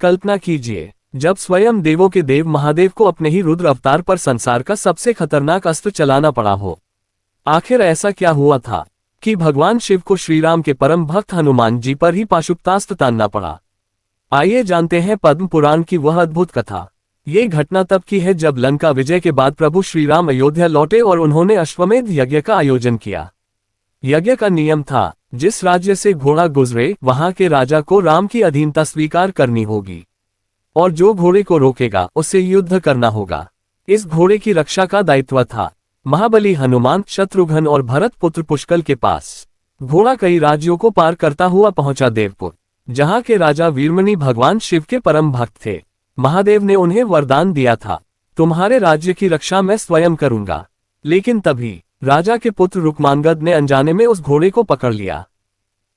कल्पना कीजिए, जब स्वयं देवों के देव महादेव को अपने ही रुद्र अवतार पर संसार का सबसे खतरनाक अस्त्र चलाना पड़ा हो। आखिर ऐसा क्या हुआ था कि भगवान शिव को श्रीराम के परम भक्त हनुमान जी पर ही पाशुपतास्त्र तानना पड़ा। आइए जानते हैं पद्म पुराण की वह अद्भुत कथा। ये घटना तब की है जब लंका विजय के बाद प्रभु श्रीराम अयोध्या लौटे और उन्होंने अश्वमेध यज्ञ का आयोजन किया। यज्ञ का नियम था, जिस राज्य से घोड़ा गुजरे वहां के राजा को राम की अधीनता स्वीकार करनी होगी और जो घोड़े को रोकेगा उससे युद्ध करना होगा। इस घोड़े की रक्षा का दायित्व था महाबली हनुमान, शत्रुघ्न और भरत पुत्र पुष्कल के पास। घोड़ा कई राज्यों को पार करता हुआ पहुंचा देवपुर, जहां के राजा वीरमणि भगवान शिव के परम भक्त थे। महादेव ने उन्हें वरदान दिया था, तुम्हारे राज्य की रक्षा मैं स्वयं करूंगा। लेकिन तभी राजा के पुत्र रुक्मांगद ने अनजाने में उस घोड़े को पकड़ लिया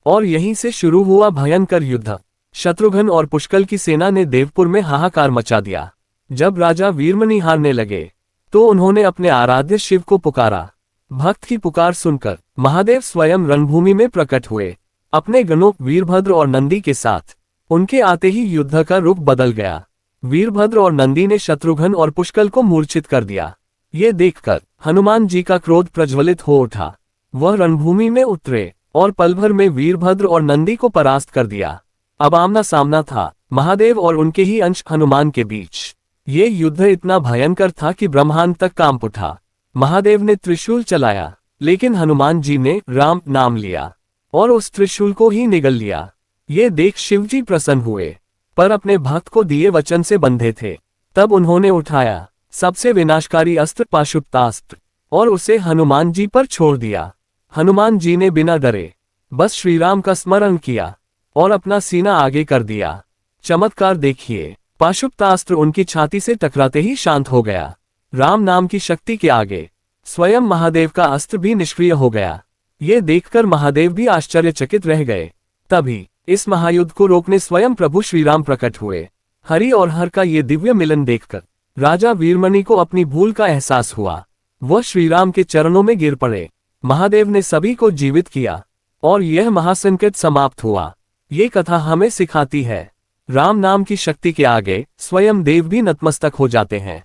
और यहीं से शुरू हुआ भयंकर युद्ध। शत्रुघ्न और पुष्कल की सेना ने देवपुर में हाहाकार मचा दिया। जब राजा वीरमणि हारने लगे तो उन्होंने अपने आराध्य शिव को पुकारा। भक्त की पुकार सुनकर महादेव स्वयं रणभूमि में प्रकट हुए, अपने गणों वीरभद्र और नंदी के साथ। उनके आते ही युद्ध का रुख बदल गया। वीरभद्र और नंदी ने शत्रुघ्न और पुष्कल को मूर्छित कर दिया। ये देखकर हनुमान जी का क्रोध प्रज्वलित हो उठा। वह रणभूमि में उतरे और पल भर में वीरभद्र और नंदी को परास्त कर दिया। अब आमना सामना था महादेव और उनके ही अंश हनुमान के बीच। ये युद्ध इतना भयंकर था कि ब्रह्मांड तक कांप उठा। महादेव ने त्रिशूल चलाया, लेकिन हनुमान जी ने राम नाम लिया और उस त्रिशूल को ही निगल लिया। ये देख शिवजी प्रसन्न हुए, पर अपने भक्त को दिए वचन से बंधे थे। तब उन्होंने उठाया सबसे विनाशकारी अस्त्र पाशुपतास्त्र और उसे हनुमान जी पर छोड़ दिया। हनुमान जी ने बिना डरे बस श्रीराम का स्मरण किया और अपना सीना आगे कर दिया। चमत्कार देखिए, पाशुपतास्त्र उनकी छाती से टकराते ही शांत हो गया। राम नाम की शक्ति के आगे स्वयं महादेव का अस्त्र भी निष्क्रिय हो गया। ये देखकर महादेव भी आश्चर्यचकित रह गए। तभी इस महायुद्ध को रोकने स्वयं प्रभु श्रीराम प्रकट हुए। हरि और हर का ये दिव्य मिलन देखकर राजा वीरमणि को अपनी भूल का एहसास हुआ। वह श्रीराम के चरणों में गिर पड़े। महादेव ने सभी को जीवित किया और यह महासंकट समाप्त हुआ। ये कथा हमें सिखाती है, राम नाम की शक्ति के आगे स्वयं देव भी नतमस्तक हो जाते हैं।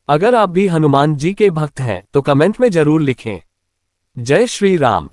अगर आप भी हनुमान जी के भक्त हैं तो कमेंट में जरूर लिखें। जय श्री राम।